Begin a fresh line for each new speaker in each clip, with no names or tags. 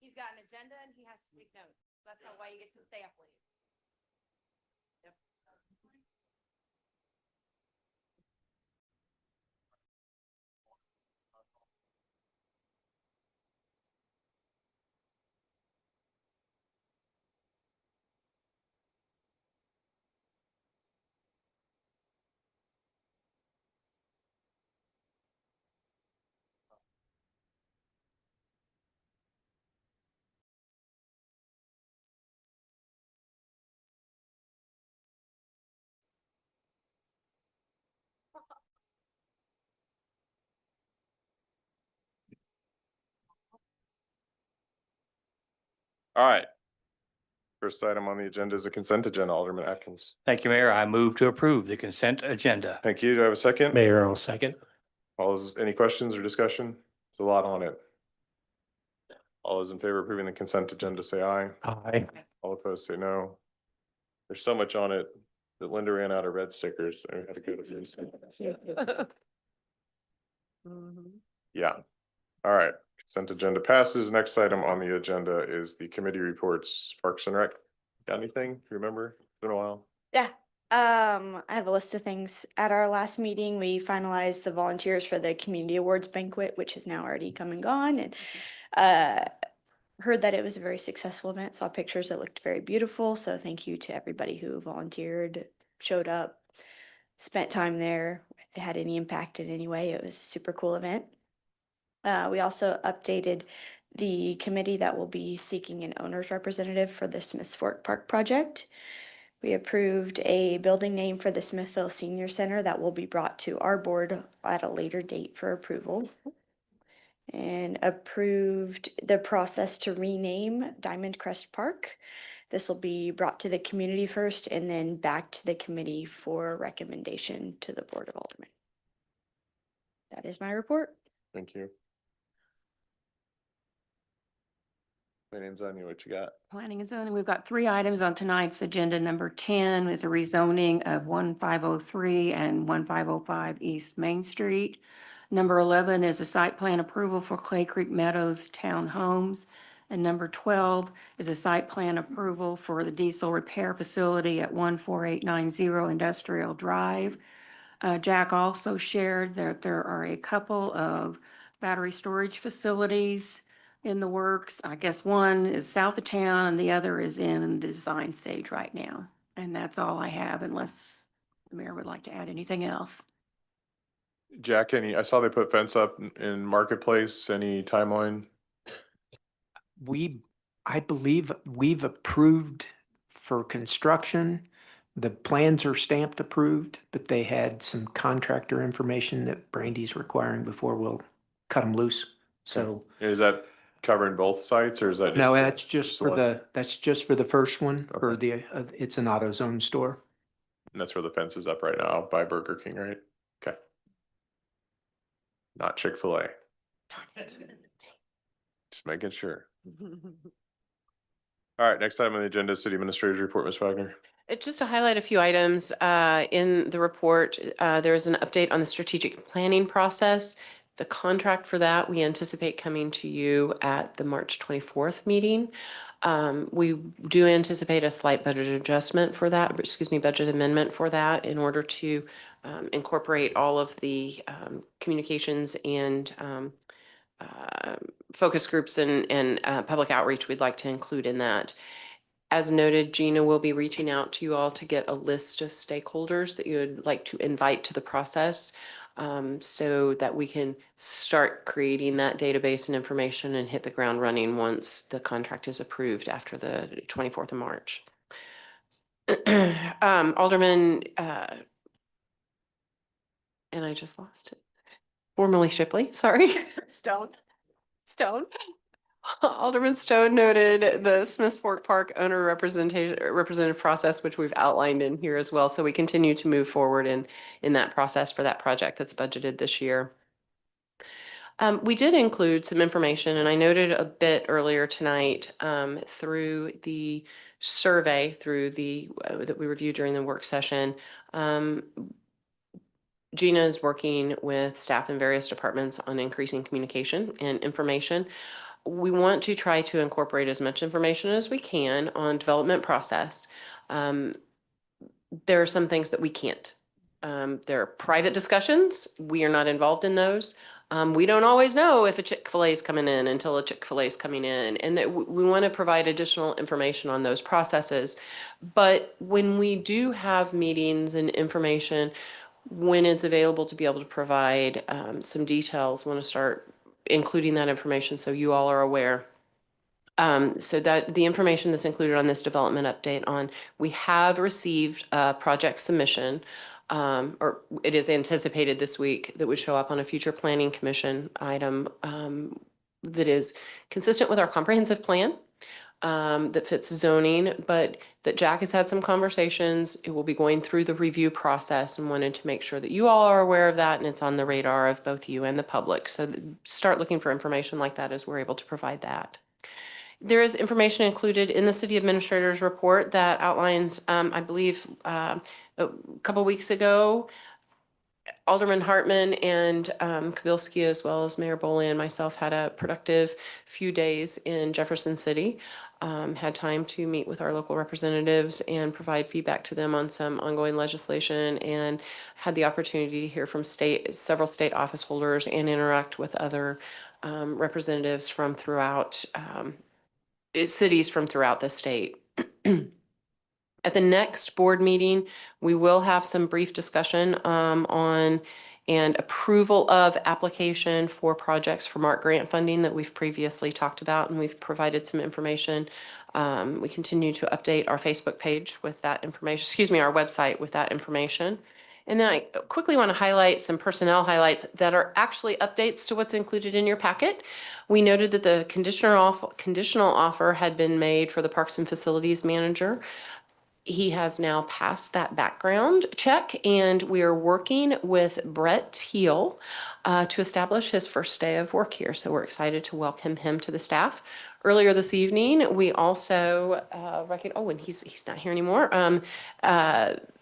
He's got an agenda and he has to take notes. That's how why he gets to stay up late. Yep.
All right. First item on the agenda is the consent agenda. Alderman Atkins.
Thank you, Mayor. I move to approve the consent agenda.
Thank you. Do I have a second?
Mayor, I'll second.
Any questions or discussion? There's a lot on it. All those in favor of approving the consent agenda say aye.
Aye.
All opposed say no. There's so much on it that Linda ran out of red stickers. So we had to go to these. Yeah. All right. Consent agenda passes. Next item on the agenda is the committee reports. Parks and Rec. Got anything? Do you remember? It's been a while.
Yeah. I have a list of things. At our last meeting, we finalized the volunteers for the community awards banquet, which has now already come and gone, and heard that it was a very successful event. Saw pictures that looked very beautiful. So thank you to everybody who volunteered, showed up, spent time there. It had any impact in any way. It was a super cool event. We also updated the committee that will be seeking an owner's representative for the Smiths Fork Park project. We approved a building name for the Smithville Senior Center that will be brought to our board at a later date for approval. And approved the process to rename Diamond Crest Park. This will be brought to the community first and then back to the committee for recommendation to the Board of Aldermen. That is my report.
Thank you. Planning and zoning, what you got?
Planning and zoning, we've got 3 items on tonight's agenda. Number 10 is a rezoning of 1503 and 1505 East Main Street. Number 11 is a site plan approval for Clay Creek Meadows Townhomes. And number 12 is a site plan approval for the diesel repair facility at 14890 Industrial Drive. Jack also shared that there are a couple of battery storage facilities in the works. I guess one is south of town and the other is in the design stage right now. And that's all I have unless the mayor would like to add anything else.
Jack, I saw they put fence up in Marketplace. Any timeline?
I believe we've approved for construction. The plans are stamped approved, but they had some contractor information that Brandy's requiring before we'll cut them loose. So
is that covering both sites or is that?
no, that's just for the first one.
Okay.
For the it's an AutoZone store.
And that's where the fence is up right now by Burger King, right? Okay. Not Chick-fil-A. Just making sure. All right, next item on the agenda is City Administrator's Report, Ms. Wagner.
Just to highlight a few items in the report, there is an update on the strategic planning process. The contract for that, we anticipate coming to you at the March 24th meeting. We do anticipate a slight budget adjustment for that, budget amendment for that in order to incorporate all of the communications and focus groups and public outreach we'd like to include in that. As noted, Gina will be reaching out to you all to get a list of stakeholders that you would like to invite to the process so that we can start creating that database and information and hit the ground running once the contract is approved after the 24th of March. Alderman, and I just lost it. Formerly Shipley, sorry. Stone. Alderman Stone noted the Smiths Fork Park owner representative process, which we've outlined in here as well. So we continue to move forward in that process for that project that's budgeted this year. We did include some information, and I noted a bit earlier tonight through the survey that we reviewed during the work session. Gina is working with staff in various departments on increasing communication and information. We want to try to incorporate as much information as we can on development process. There are some things that we can't. There are private discussions. We are not involved in those. We don't always know if a Chick-fil-A is coming in until a Chick-fil-A is coming in, and that we want to provide additional information on those processes. But when we do have meetings and information, when it's available to be able to provide some details, want to start including that information so you all are aware. So that the information that's included on this development update on, we have received a project submission, or it is anticipated this week that would show up on a future planning commission item that is consistent with our comprehensive plan, that fits zoning, but that Jack has had some conversations. It will be going through the review process and wanted to make sure that you all are aware of that and it's on the radar of both you and the public. So start looking for information like that as we're able to provide that. There is information included in the city administrator's report that outlines, I believe, a couple weeks ago, Alderman Hartman and Kabilsky, as well as Mayor Boley and myself, had a productive few days in Jefferson City. Had time to meet with our local representatives and provide feedback to them on some ongoing legislation, and had the opportunity to hear from several state office holders and interact with other representatives from throughout cities from throughout the state. At the next board meeting, we will have some brief discussion on and approval of application for projects for MARC grant funding that we've previously talked about, and we've provided some information. We continue to update our Facebook page with that information, our website with that information. And then I quickly want to highlight some personnel highlights that are actually updates to what's included in your packet. We noted that the conditional offer had been made for the Parks and Facilities Manager. He has now passed that background check, and we are working with Brett Teal to establish his first day of work here. So we're excited to welcome him to the staff. Earlier this evening, we also and he's not here anymore.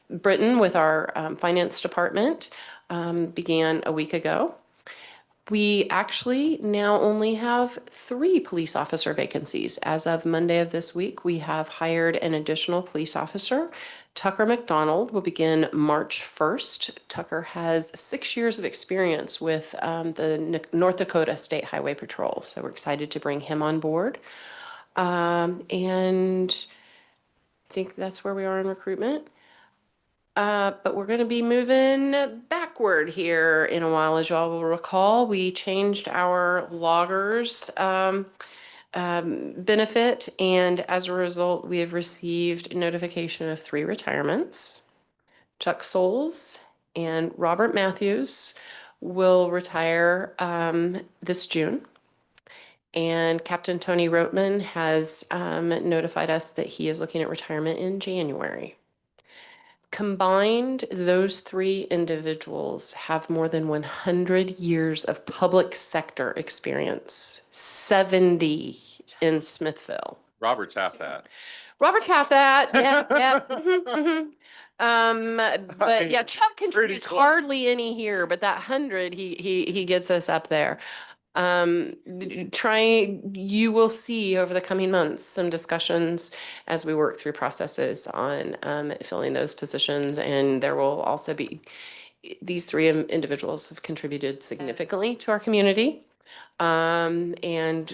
Britton with our finance department began a week ago. We actually now only have 3 police officer vacancies. As of Monday of this week, we have hired an additional police officer. Tucker McDonald will begin March 1st. Tucker has 6 years of experience with the North Dakota State Highway Patrol, so we're excited to bring him on board. And I think that's where we are in recruitment. But we're going to be moving backward here in a while. As y'all will recall, we changed our loggers benefit, and as a result, we have received notification of 3 retirements. Chuck Souls and Robert Matthews will retire this June. And Captain Tony Roteman has notified us that he is looking at retirement in January. Combined, those 3 individuals have more than 100 years of public sector experience, 70 in Smithville.
Robert's half that.
Robert's half that, yeah. But yeah, Chuck contributes
close.
hardly any here, but that 100, he gets us up there. You will see over the coming months some discussions as we work through processes on filling those positions, and there will also be, these 3 individuals have contributed significantly to our community. And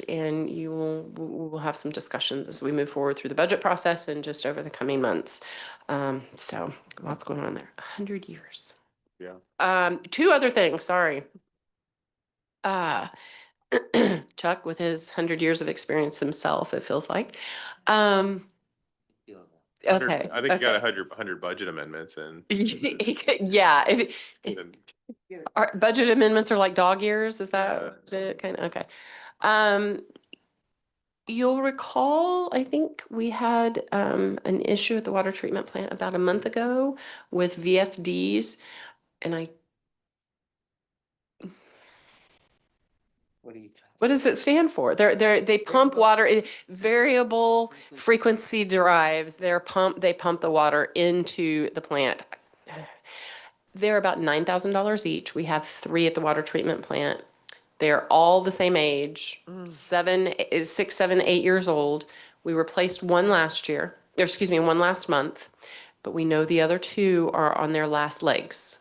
we'll have some discussions as we move forward through the budget process and just over the coming months. So lots going on there. 100 years.
Yeah.
2 other things, sorry. Chuck with his 100 years of experience himself, it feels like. Okay.
I think you got 100 budget amendments in.
Yeah. Our budget amendments are like dog years. Is that the kind of, okay. You'll recall, I think we had an issue at the water treatment plant about a month ago with VFDs, and what does it stand for? They pump water, variable frequency drives. They pump the water into the plant. They're about $9,000 each. We have 3 at the water treatment plant. They're all the same age, 6, 7, 8 years old. We replaced one last year, or excuse me, one last month, but we know the other two are on their last legs.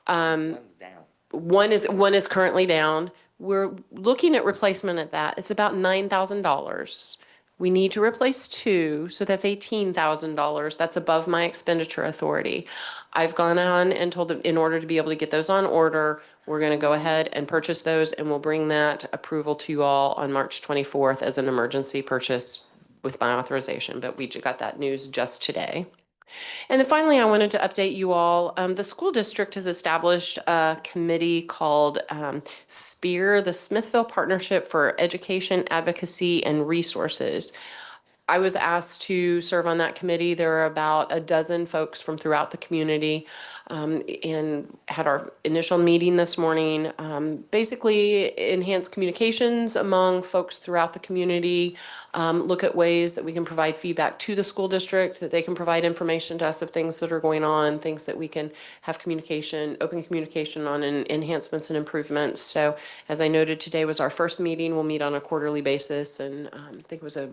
One is currently down. We're looking at replacement at that. It's about $9,000. We need to replace two, so that's $18,000. That's above my expenditure authority. I've gone on and told them in order to be able to get those on order, we're going to go ahead and purchase those, and we'll bring that approval to you all on March 24th as an emergency purchase with my authorization. But we got that news just today. And then finally, I wanted to update you all. The school district has established a committee called SPEAR, the Smithville Partnership for Education, Advocacy, and Resources. I was asked to serve on that committee. There are about a dozen folks from throughout the community, and had our initial meeting this morning. Basically, enhance communications among folks throughout the community, look at ways that we can provide feedback to the school district, that they can provide information to us of things that are going on, things that we can have communication, open communication on, and enhancements and improvements. So as I noted, today was our first meeting. We'll meet on a quarterly basis, and I think it was a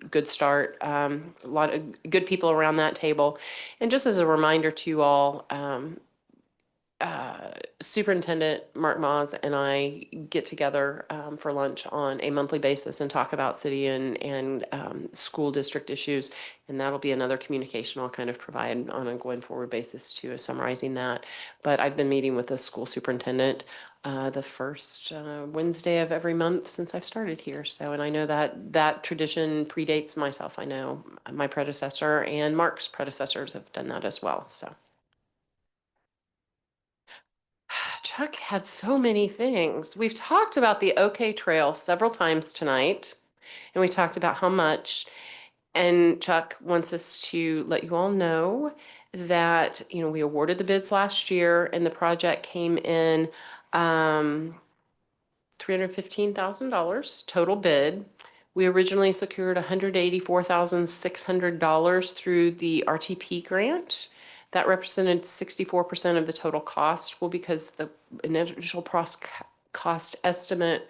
good start. A lot of good people around that table. And just as a reminder to you all, Superintendent Mark Maas and I get together for lunch on a monthly basis and talk about city and school district issues. And that'll be another communication I'll kind of provide on a going forward basis too, summarizing that. But I've been meeting with the school superintendent the first Wednesday of every month since I've started here. So, and I know that tradition predates myself. I know my predecessor and Mark's predecessors have done that as well. So. Chuck had so many things. We've talked about the OK Trail several times tonight, and we talked about how much. And Chuck wants us to let you all know that, we awarded the bids last year, and the project came in $315,000 total bid. We originally secured $184,600 through the RTP grant. That represented 64% of the total cost. Well, because the initial cost estimate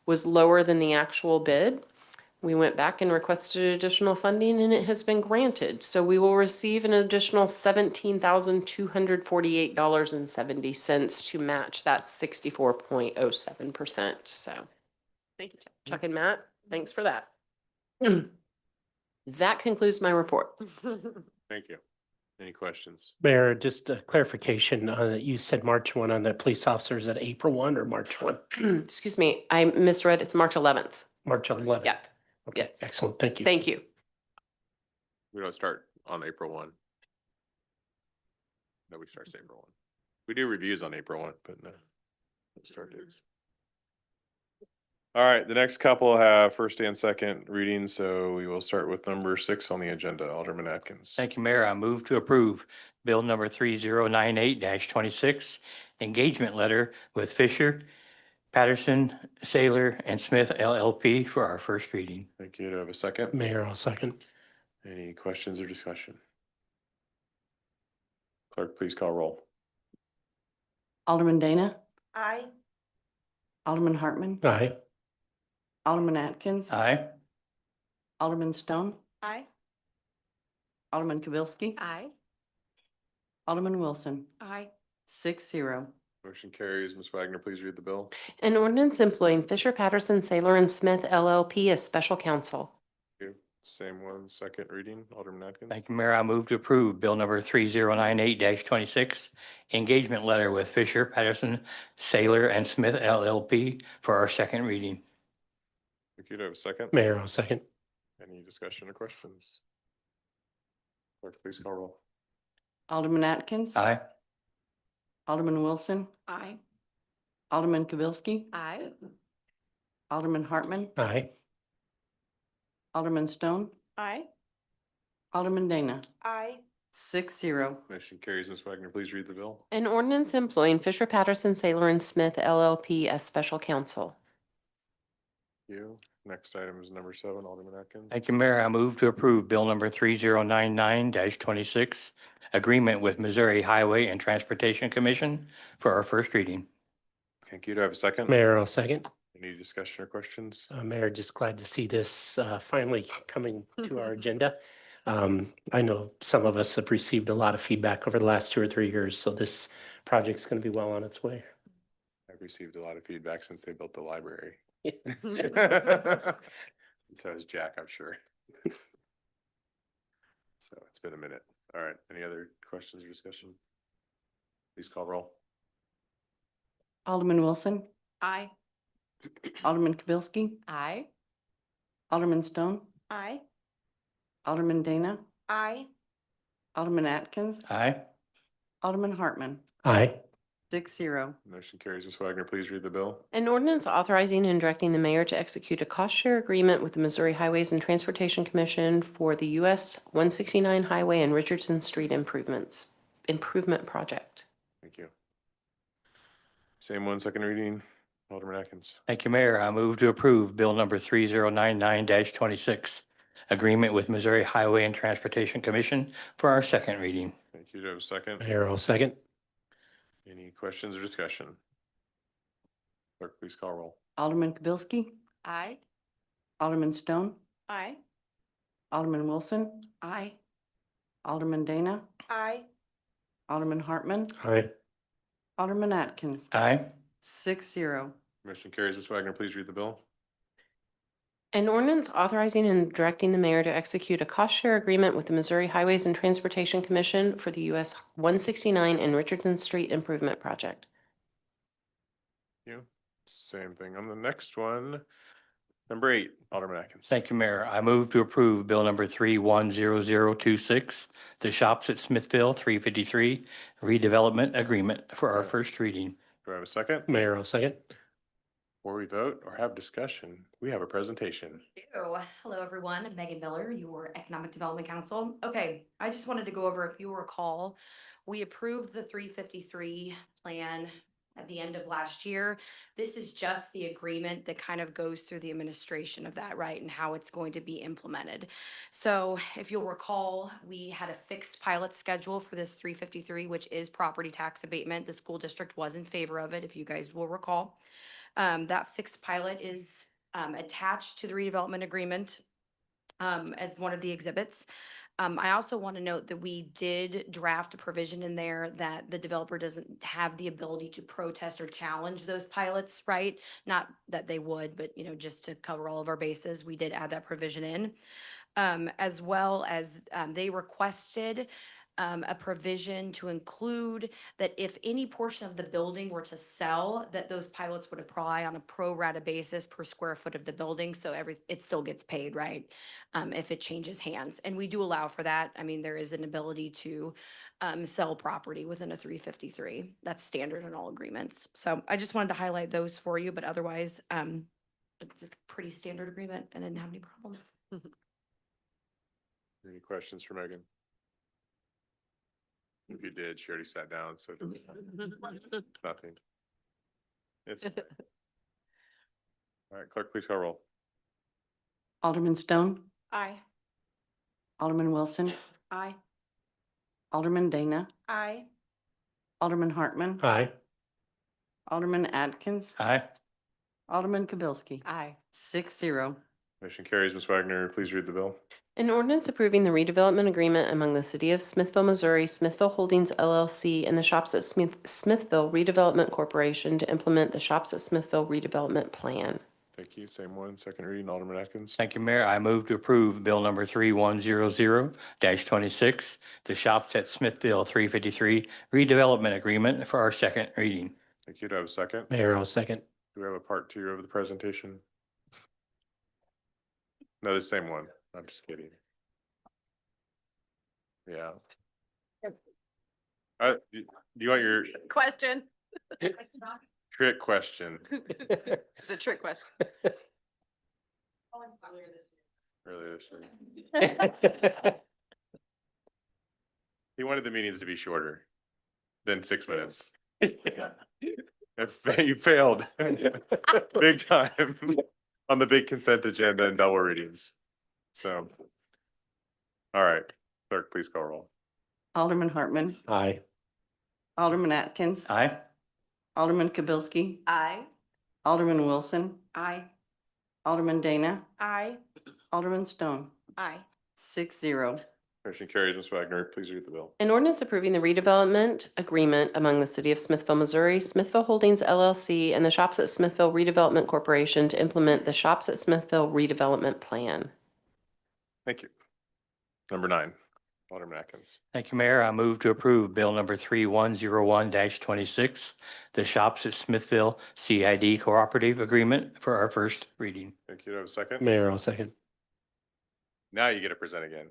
was lower than the actual bid, we went back and requested additional funding, and it has been granted. So we will receive an additional $17,248.70 to match that 64.07%. So thank you, Chuck and Matt. Thanks for that. That concludes my report.
Thank you. Any questions?
Mayor, just a clarification, you said March 1 on the police officers at April 1 or March 1?
Excuse me, I misread. It's March 11th.
March 11.
Yeah.
Okay,
Yes.
excellent. Thank you.
Thank you.
We don't start on April 1. Nobody starts April 1. We do reviews on April 1, but no start dates. All right, the next couple have first and second readings, so we will start with number 6 on the agenda, Alderman Atkins.
Thank you, Mayor. I move to approve Bill number 3098-26, engagement letter with Fisher, Patterson, Saylor, and Smith LLP for our first reading.
Thank you. Do I have a second?
Mayor, I'll second.
Any questions or discussion? Clerk, please call roll.
Alderman Dana,
Aye.
Alderman Hartman,
Aye.
Alderman Atkins,
Aye.
Alderman Stone,
Aye.
Alderman Kibelski,
Aye.
Alderman Wilson,
Aye.
6-0.
Motion carries. Ms. Wagner, please read the bill.
An ordinance employing Fisher, Patterson, Saylor, and Smith LLP as special counsel.
Thank you. Same one, second reading, Alderman Atkins.
Thank you, Mayor. I move to approve Bill number 3098-26, engagement letter with Fisher, Patterson, Saylor, and Smith LLP for our second reading.
Thank you. Do I have a second?
Mayor, I'll second.
Any discussion or questions? Clerk, please call roll.
Alderman Atkins,
Aye.
Alderman Wilson,
Aye.
Alderman Kibelski,
Aye.
Alderman Hartman,
Aye.
Alderman Stone,
Aye.
Alderman Dana,
Aye.
6-0.
Motion carries. Ms. Wagner, please read the bill.
An ordinance employing Fisher, Patterson, Saylor, and Smith LLP as special counsel.
Thank you. Next item is number 7, Alderman Atkins.
Thank you, Mayor. I move to approve Bill number 3099-26, agreement with Missouri Highway and Transportation Commission for our first reading.
Thank you. Do I have a second?
Mayor, I'll second.
Any discussion or questions?
Mayor, just glad to see this finally coming to our agenda. I know some of us have received a lot of feedback over the last 2 or 3 years, so this project's going to be well on its way.
I've received a lot of feedback since they built the library.
Yeah.
And so has Jack, I'm sure. So it's been a minute. All right. Any other questions or discussion? Please call roll.
Alderman Wilson,
Aye.
Alderman Kibelski,
Aye.
Alderman Stone,
Aye.
Alderman Dana,
Aye.
Alderman Atkins,
Aye.
Alderman Hartman,
Aye.
6-0.
Motion carries. Ms. Wagner, please read the bill.
An ordinance authorizing and directing the mayor to execute a cost share agreement with the Missouri Highways and Transportation Commission for the US 169 Highway and Richardson Street improvement project.
Thank you. Same one, second reading. Alderman Atkins.
Thank you, Mayor. I move to approve Bill number 3099-26, agreement with Missouri Highway and Transportation Commission for our second reading.
Thank you. Do I have a second?
Mayor, I'll second.
Any questions or discussion? Clerk, please call roll.
Alderman Kibelski,
Aye.
Alderman Stone,
Aye.
Alderman Wilson,
Aye.
Alderman Dana,
Aye.
Alderman Hartman,
Aye.
Alderman Atkins,
Aye.
6-0.
Motion carries. Ms. Wagner, please read the bill.
An ordinance authorizing and directing the mayor to execute a cost share agreement with the Missouri Highways and Transportation Commission for the US 169 and Richardson Street improvement project.
Thank you. Same thing on the next one. Number 8, Alderman Atkins.
Thank you, Mayor. I move to approve Bill number 310026, the Shops at Smithville 353 redevelopment agreement for our first reading.
Do I have a second?
Mayor, I'll second.
Before we vote or have discussion, we have a presentation.
Hello, everyone. I'm Megan Miller, your Economic Development Council. Okay, I just wanted to go over, if you recall, we approved the 353 plan at the end of last year. This is just the agreement that kind of goes through the administration of that, right, and how it's going to be implemented. So if you'll recall, we had a fixed pilot schedule for this 353, which is property tax abatement. The school district was in favor of it, if you guys will recall. That fixed pilot is attached to the redevelopment agreement as one of the exhibits. I also want to note that we did draft a provision in there that the developer doesn't have the ability to protest or challenge those pilots, right? Not that they would, but just to cover all of our bases, we did add that provision in. As well as they requested a provision to include that if any portion of the building were to sell, that those pilots would apply on a pro rata basis per square foot of the building. So it still gets paid, right? If it changes hands. And we do allow for that. I mean, there is an ability to sell property within a 353. That's standard in all agreements. So I just wanted to highlight those for you, but otherwise, it's a pretty standard agreement and I didn't have any problems.
Any questions for Megan? If you did, she already sat down, so it doesn't matter. Nothing. It's fine. All right, clerk, please call roll.
Alderman Stone,
Aye.
Alderman Wilson,
Aye.
Alderman Dana,
Aye.
Alderman Hartman,
Aye.
Alderman Atkins,
Aye.
Alderman Kibelski,
Aye.
6-0.
Motion carries. Ms. Wagner, please read the bill.
An ordinance approving the redevelopment agreement among the City of Smithville, Missouri, Smithville Holdings LLC, and the Shops at Smithville Redevelopment Corporation to implement the Shops at Smithville redevelopment plan.
Thank you. Same one, second reading, Alderman Atkins.
Thank you, Mayor. I move to approve Bill number 3100-26, the Shops at Smithville 353 redevelopment agreement for our second reading.
Thank you. Do I have a second?
Mayor, I'll second.
Do we have a part 2 of the presentation? No, the same one. I'm just kidding. Yeah. Do you want your
Question.
trick question?
It's a trick question.
Earlier this year. He wanted the meetings to be shorter than 6 minutes. You failed big time on the big consent agenda and double readings. So, all right, clerk, please call roll.
Alderman Hartman,
Aye.
Alderman Atkins,
Aye.
Alderman Kibelski,
Aye.
Alderman Wilson,
Aye.
Alderman Dana,
Aye.
Alderman Stone,
Aye.
6-0.
Motion carries. Ms. Wagner, please read the bill.
An ordinance approving the redevelopment agreement among the City of Smithville, Missouri, Smithville Holdings LLC, and the Shops at Smithville Redevelopment Corporation to implement the Shops at Smithville redevelopment plan.
Thank you. Number 9, Alderman Atkins.
Thank you, Mayor. I move to approve Bill number 3101-26, the Shops at Smithville CID Cooperative Agreement for our first reading.
Thank you. Do I have a second?
Mayor, I'll second.
Now you get to present again.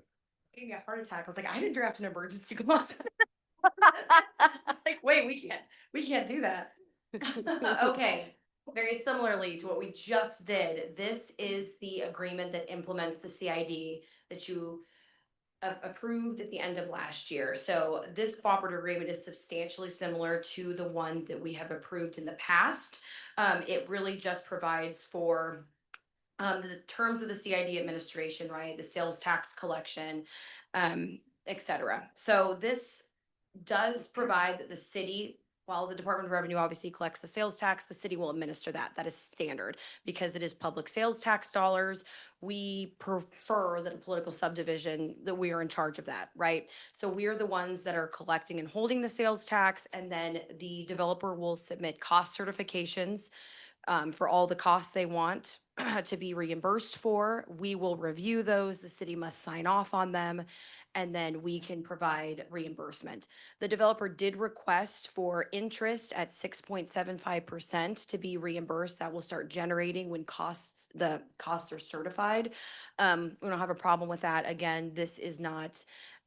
Gave me a heart attack. I was like, I didn't draft an emergency clause. I was like, wait, we can't do that. Okay, very similarly to what we just did, this is the agreement that implements the CID that you approved at the end of last year. So this cooperative agreement is substantially similar to the one that we have approved in the past. It really just provides for the terms of the CID administration, right? The sales tax collection, et cetera. So this does provide that the city, while the Department of Revenue obviously collects the sales tax, the city will administer that. That is standard because it is public sales tax dollars. We prefer that a political subdivision, that we are in charge of that, right? So we are the ones that are collecting and holding the sales tax, and then the developer will submit cost certifications for all the costs they want to be reimbursed for. We will review those. The city must sign off on them, and then we can provide reimbursement. The developer did request for interest at 6.75% to be reimbursed. That will start generating when the costs are certified. We don't have a problem with that. Again, this is not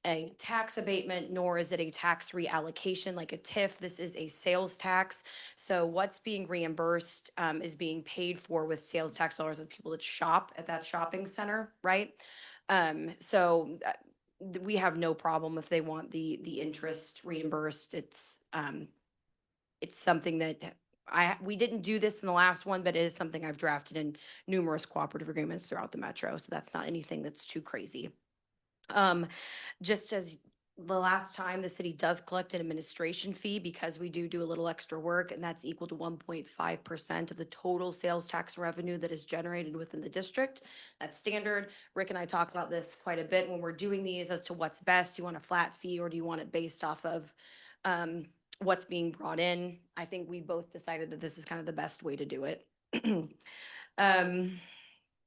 a tax abatement, nor is it a tax reallocation like a TIF. This is a sales tax. So what's being reimbursed is being paid for with sales tax dollars of people that shop at that shopping center, right? We have no problem if they want the interest reimbursed. It's something that we didn't do this in the last one, but it is something I've drafted in numerous cooperative agreements throughout the metro. So that's not anything that's too crazy. Just as the last time, the city does collect an administration fee because we do a little extra work, and that's equal to 1.5% of the total sales tax revenue that is generated within the district. That's standard. Rick and I talk about this quite a bit when we're doing these as to what's best. Do you want a flat fee, or do you want it based off of what's being brought in? I think we both decided that this is kind of the best way to do it.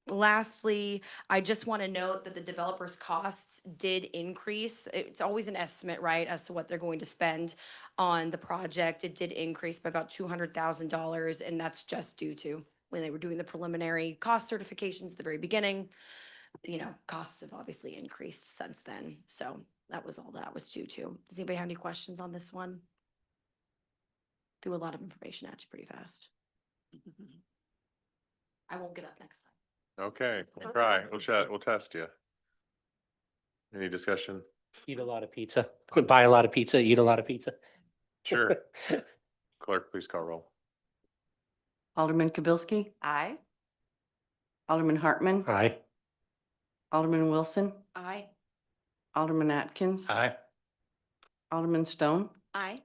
Lastly, I just want to note that the developer's costs did increase. It's always an estimate, right, as to what they're going to spend on the project. It did increase by about $200,000, and that's just due to when they were doing the preliminary cost certifications at the very beginning. You know, costs have obviously increased since then. So that was all that was due to. Does anybody have any questions on this one? Threw a lot of information at you pretty fast. I won't get up next time.
Okay, we'll try. We'll chat. We'll test you. Any discussion?
Eat a lot of pizza, buy a lot of pizza, eat a lot of pizza.
Sure. Clerk, please call roll.
Alderman Kibelski,
Aye.
Alderman Hartman,
Aye.
Alderman Wilson,
Aye.
Alderman Atkins,
Aye.
Alderman Stone,
Aye.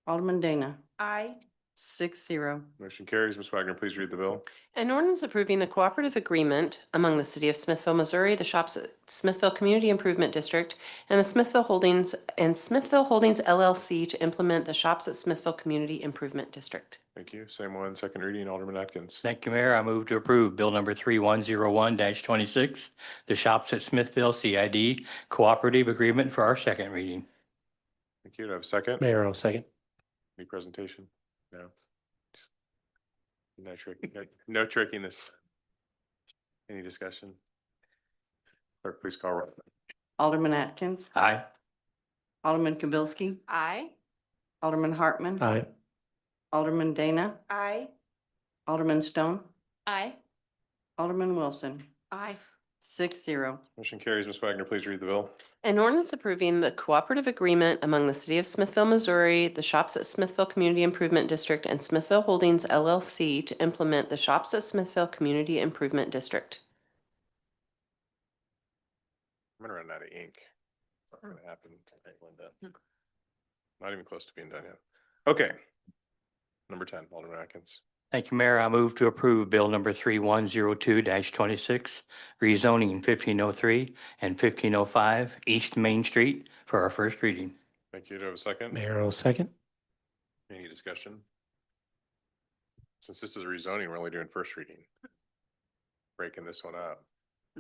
Alderman Dana,
Aye.
6-0.
Motion carries. Ms. Wagner, please read the bill.
An ordinance approving the cooperative agreement among the City of Smithville, Missouri, the Shops at Smithville Community Improvement District, and the Smithville Holdings LLC to implement the Shops at Smithville Community Improvement District.
Thank you. Same one, second reading, Alderman Atkins.
Thank you, Mayor. I move to approve Bill number 3101-26, the Shops at Smithville CID Cooperative Agreement for our second reading.
Thank you. Do I have a second?
Mayor, I'll second.
Any presentation? No. Just no trick, no tricking this. Any discussion? Clerk, please call roll.
Alderman Atkins,
Aye.
Alderman Kibelski,
Aye.
Alderman Hartman,
Aye.
Alderman Dana,
Aye.
Alderman Stone,
Aye.
Alderman Wilson,
Aye.
6-0.
Motion carries. Ms. Wagner, please read the bill.
An ordinance approving the cooperative agreement among the City of Smithville, Missouri, the Shops at Smithville Community Improvement District, and Smithville Holdings LLC to implement the Shops at Smithville Community Improvement District.
I'm gonna run out of ink. It's not gonna happen tonight, Linda. Not even close to being done yet. Okay. Number 10, Alderman Atkins.
Thank you, Mayor. I move to approve Bill number 3102-26, rezoning 1503 and 1505 East Main Street for our first reading.
Thank you. Do I have a second?
Mayor, I'll second.
Any discussion? Since this is a rezoning, we're only doing first reading. Breaking this one up.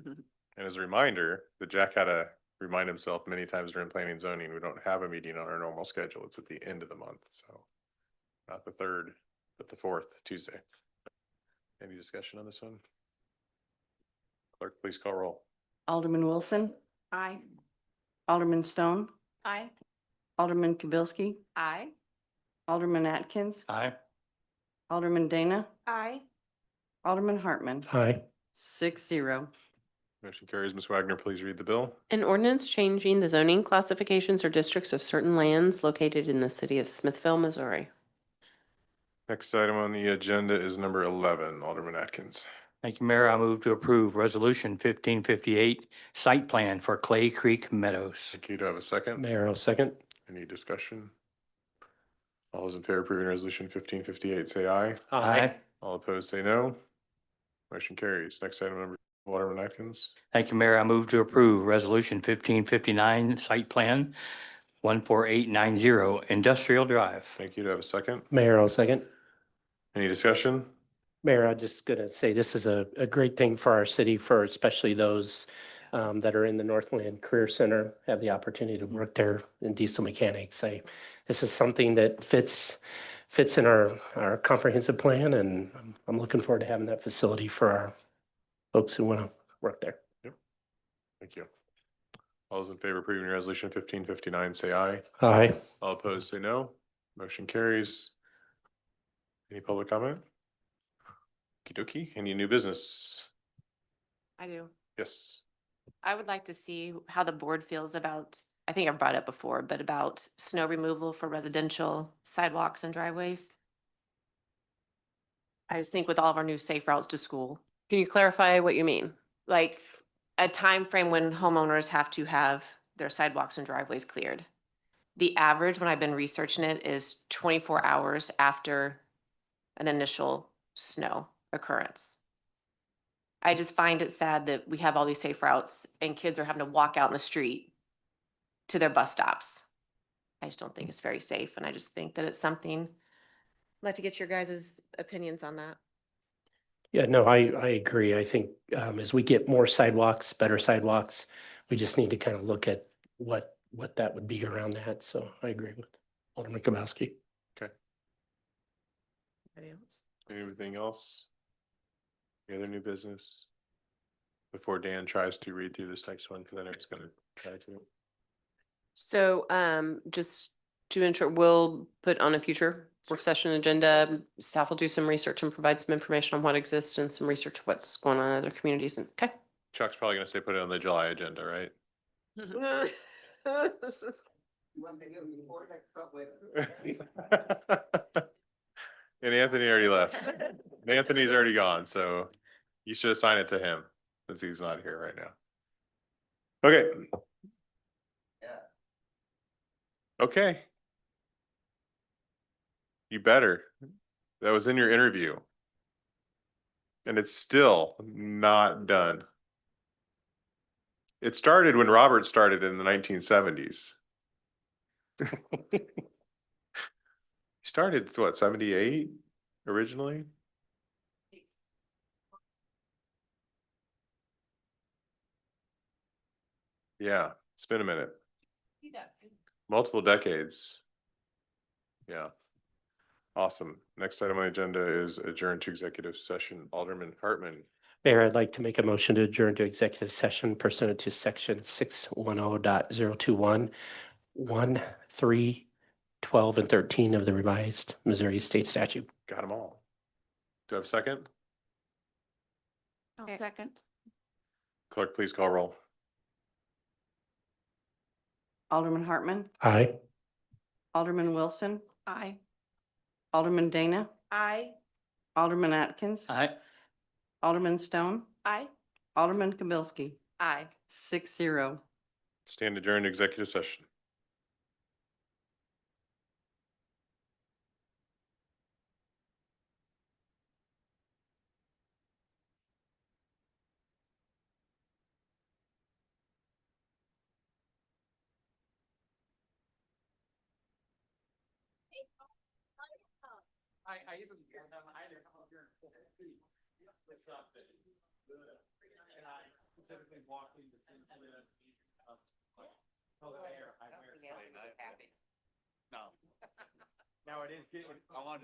And as a reminder, that Jack had to remind himself many times during planning and zoning, we don't have a meeting on our normal schedule. It's at the end of the month, so not the third, but the fourth Tuesday. Any discussion on this one? Clerk, please call roll.
Alderman Wilson,
Aye.
Alderman Stone,
Aye.
Alderman Kibelski,
Aye.
Alderman Atkins,
Aye.
Alderman Dana,
Aye.
Alderman Hartman.
Aye.
6-0.
Motion carries. Ms. Wagner, please read the bill.
An ordinance changing the zoning classifications or districts of certain lands located in the city of Smithville, Missouri.
Next item on the agenda is number 11, Alderman Atkins.
Thank you, Mayor. I move to approve Resolution 1558, site plan for Clay Creek Meadows.
Thank you. Do I have a second?
Mayor, I'll second.
Any discussion? All those in favor of approving resolution 1558, say aye. All opposed, say no. Motion carries. Next item, number Alderman Atkins.
Thank you, Mayor. I move to approve Resolution 1559, site plan 14890 Industrial Drive.
Thank you. Do I have a second?
Mayor, I'll second.
Any discussion?
Mayor, I'm just gonna say this is a great thing for our city, for especially those that are in the Northland Career Center, have the opportunity to work there in diesel mechanics. This is something that fits in our comprehensive plan, and I'm looking forward to having that facility for our folks who want to work there.
Thank you. All those in favor of approving resolution 1559, say aye.
Aye.
All opposed, say no. Motion carries. Any public comment? Okey dokey. Any new business?
I do.
Yes.
I would like to see how the board feels about, I think I've brought it up before, but about snow removal for residential sidewalks and driveways. I just think with all of our new safe routes to school,
Can you clarify what you mean?
like a time frame when homeowners have to have their sidewalks and driveways cleared. The average, when I've been researching it, is 24 hours after an initial snow occurrence. I just find it sad that we have all these safe routes and kids are having to walk out in the street to their bus stops. I just don't think it's very safe, and I just think that it's something, I'd like to get your guys' opinions on that.
Yeah, no, I agree. I think as we get more sidewalks, better sidewalks, we just need to kind of look at what that would be around that. So I agree with Alderman Kowalski.
Anybody else?
Anything else? Any other new business? Before Dan tries to read through this next one, because I know he's gonna try to.
So, just to ensure, we'll put on a future work session agenda. Staff will do some research and provide some information on what exists and some research of what's going on in other communities. And, okay.
Chuck's probably gonna say put it on the July agenda, right? And Anthony already left. And Anthony's already gone, so you should assign it to him since he's not here right now. Okay. Okay. You better. That was in your interview. And it's still not done. It started when Robert started in the 1970s. He started, what, 78 originally? Yeah, it's been a minute. Multiple decades. Yeah. Awesome. Next item on the agenda is adjourn to executive session. Alderman Hartman.
Mayor, I'd like to make a motion to adjourn to executive session pursuant to section 610.021, 1, 3, 12, and 13 of the revised Missouri State Statute.
Got them all. Do I have a second?
I'll second.
Clerk, please call roll.
Alderman Hartman,
Aye.
Alderman Wilson,
Aye.
Alderman Dana,
Aye.
Alderman Atkins,
Aye.
Alderman Stone,
Aye.
Alderman Kibelski.
Aye.
6-0.
Stand adjourned to executive session.
I usually get them either come up here and with something. And I specifically walked into the air. No. Now it is getting, I wanted